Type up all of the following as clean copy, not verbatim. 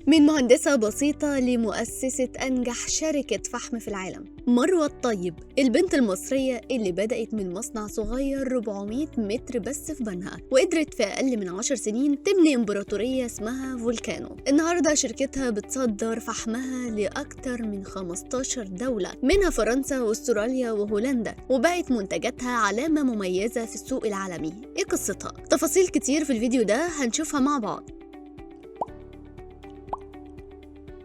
من مهندسة بسيطة لمؤسسة أنجح شركة فحم في العالم، مروة الطيب البنت المصرية اللي بدأت من مصنع صغير 400 متر بس في بنها، وقدرت في أقل من 10 سنين تبني إمبراطورية اسمها فولكانو. النهاردة شركتها بتصدر فحمها لأكثر من 15 دولة، منها فرنسا واستراليا وهولندا، وبقت منتجاتها علامة مميزة في السوق العالمي. إيه قصتها؟ تفاصيل كتير في الفيديو ده هنشوفها مع بعض.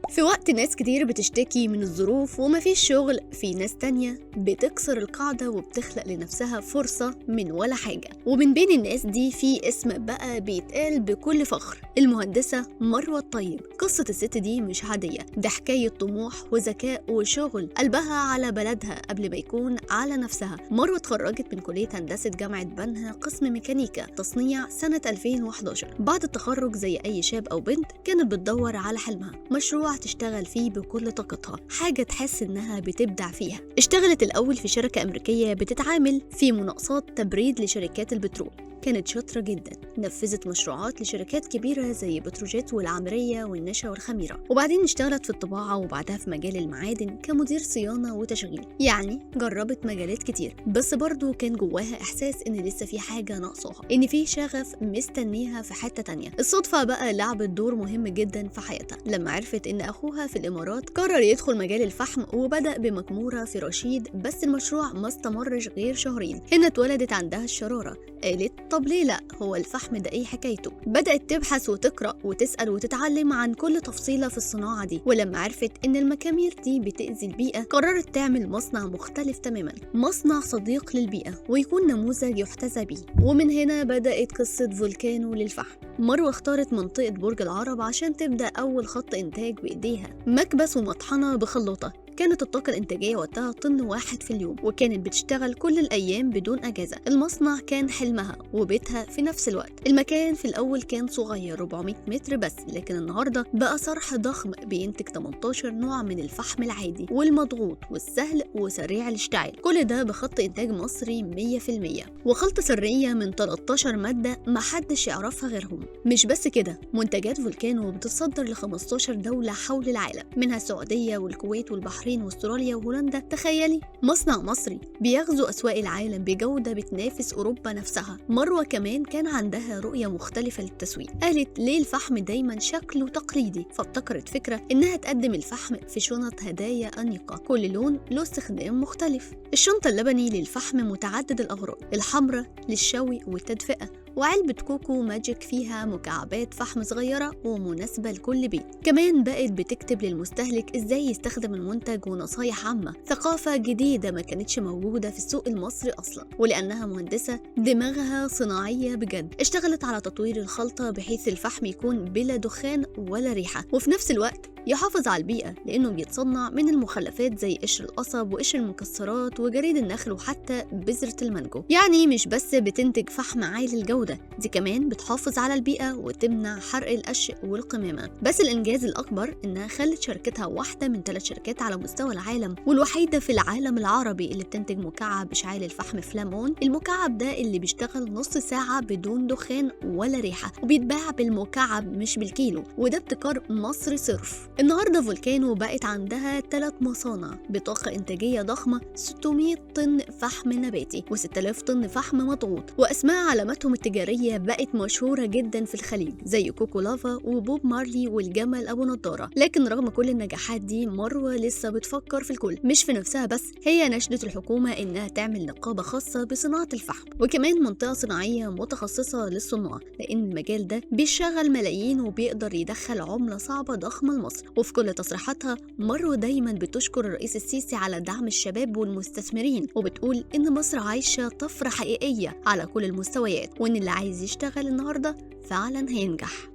في وقت ناس كتير بتشتكي من الظروف ومفيش شغل، في ناس تانية بتكسر القاعدة وبتخلق لنفسها فرصة من ولا حاجة. ومن بين الناس دي في اسم بقى بيتقال بكل فخر، المهندسة مروة الطيب. قصة الست دي مش عادية، ده حكاية طموح وذكاء وشغل، قلبها على بلدها قبل ما يكون على نفسها. مروة اتخرجت من كلية هندسة جامعة بنها قسم ميكانيكا تصنيع سنة 2011. بعد التخرج زي أي شاب أو بنت كانت بتدور على حلمها، مشروع تشتغل فيه بكل طاقتها، حاجة تحس إنها بتبدع فيها. اشتغلت الأول في شركة أمريكية بتتعامل في مناقصات تبريد لشركات البترول، كانت شاطرة جدا، نفذت مشروعات لشركات كبيرة زي بتروجيت والعمرية والنشا والخميرة. وبعدين اشتغلت في الطباعة وبعدها في مجال المعادن كمدير صيانة وتشغيل. يعني جربت مجالات كتير، بس برضو كان جواها إحساس إن لسه في حاجة ناقصاها، إن في شغف مستنيها في حتة تانية. الصدفة بقى لعبت دور مهم جدا في حياتها لما عرفت إن أخوها في الإمارات قرر يدخل مجال الفحم، وبدأ بمكمورة في رشيد، بس المشروع ما استمرش غير شهرين. هنا اتولدت عندها الشرارة، قالت طب ليه لا، هو الفحم ده ايه حكايته؟ بدأت تبحث وتقرأ وتسأل وتتعلم عن كل تفصيلة في الصناعة دي، ولما عرفت ان المكامير دي بتأذي البيئة قررت تعمل مصنع مختلف تماما، مصنع صديق للبيئة ويكون نموذج يحتذى بيه. ومن هنا بدأت قصة فولكانو للفحم. مروة اختارت منطقة برج العرب عشان تبدأ أول خط إنتاج بإيديها، مكبس ومطحنة بخلاطة. كانت الطاقة الإنتاجية وقتها طن واحد في اليوم، وكانت بتشتغل كل الأيام بدون أجازة. المصنع كان حلمها وبيتها في نفس الوقت. المكان في الأول كان صغير 400 متر بس، لكن النهاردة بقى صرح ضخم بينتج 18 نوع من الفحم العادي والمضغوط والسهل وسريع الاشتعال، كل ده بخط إنتاج مصري 100%، وخلطة سرية من 13 مادة محدش يعرفها غيرهم. مش بس كده، منتجات فولكانو بتتصدر ل 15 دولة حول العالم، منها السعودية والكويت والبحرين واستراليا وهولندا. تخيلي مصنع مصري بيغزو أسواق العالم بجودة بتنافس أوروبا نفسها. مروة كمان كان عندها رؤية مختلفة للتسويق، قالت ليه الفحم دايما شكله تقليدي؟ فابتكرت فكرة إنها تقدم الفحم في شنط هدايا أنيقة، كل لون له استخدام مختلف. الشنطة اللبني للفحم متعدد الأغراض، الحمراء للشوي والتدفئة، وعلبة كوكو ماجيك فيها مكعبات فحم صغيرة ومناسبة لكل بيت. كمان بقت بتكتب للمستهلك ازاي يستخدم المنتج ونصايح عامة، ثقافة جديدة ما كانتش موجودة في السوق المصري أصلا. ولأنها مهندسة دماغها صناعية بجد، اشتغلت على تطوير الخلطة بحيث الفحم يكون بلا دخان ولا ريحة، وفي نفس الوقت يحافظ على البيئة لأنه بيتصنع من المخلفات زي قشر القصب وقشر المكسرات وجريد النخل وحتى بذرة المانجو. يعني مش بس بتنتج فحم عالي الجودة، دي كمان بتحافظ على البيئة وتمنع حرق القش والقمامة. بس الإنجاز الأكبر إنها خلت شركتها واحدة من 3 شركات على مستوى العالم، والوحيدة في العالم العربي اللي بتنتج مكعب إشعال الفحم فلامون. المكعب ده اللي بيشتغل نص ساعة بدون دخان ولا ريحة، وبيتباع بالمكعب مش بالكيلو، وده ابتكار مصري صرف. النهارده فولكانو بقت عندها 3 مصانع بطاقة إنتاجية ضخمة، 600 طن فحم نباتي و6000 طن فحم مضغوط، وأسماء علاماتهم التجارية بقت مشهورة جدا في الخليج زي كوكو لافا وبوب مارلي والجمل أبو نضارة. لكن رغم كل النجاحات دي، مروة لسه بتفكر في الكل، مش في نفسها بس. هي نشدت الحكومة إنها تعمل نقابة خاصة بصناعة الفحم، وكمان منطقة صناعية متخصصة للصناعة، لأن المجال ده بيشغل ملايين وبيقدر يدخل عملة صعبة ضخمة لمصر. وفي كل تصريحاتها مروة دايما بتشكر الرئيس السيسي على دعم الشباب والمستثمرين، وبتقول إن مصر عايشة طفرة حقيقية على كل المستويات، وإن اللي عايز يشتغل النهاردة فعلا هينجح.